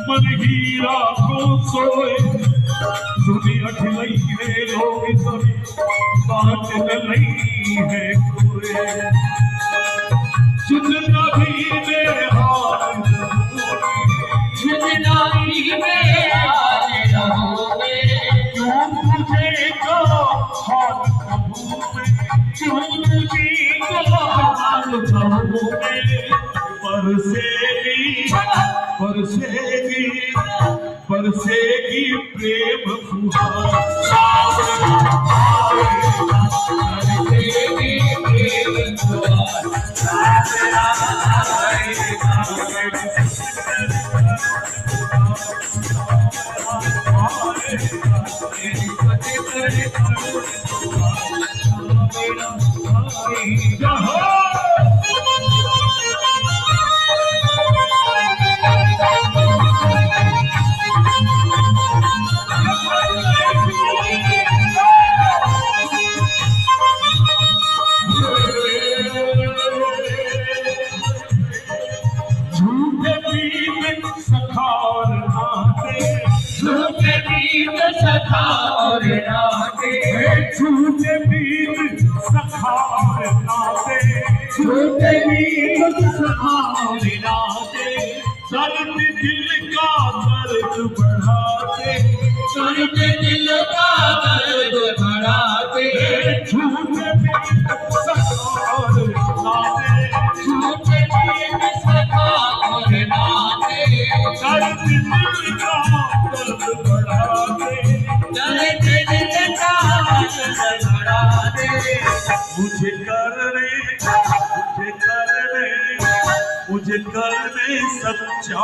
मन हीरा को सोए दुनिया खिलाई है लोग सभी बात लई है कोई जितना भी मेरे हाल जितना भी मेरे हाल रहोगे क्यों मुझे को हाल कहूँ क्यों मुझे को हाल कहूँगे बरसेगी प्रेम फुहार बरसेगी प्रेम सखा और नाते झूठे बीत सखा और नाते झूठे बीत सखा और नाते दर्द दिल का दर्द बढ़ाते दर्द दिल का दर्द बढ़ाते झूठे बीत सखा और नाते झूठे बीत सखा और नाते दर्द दिल का दर्द बढ़ाते मुझे करने सच्चा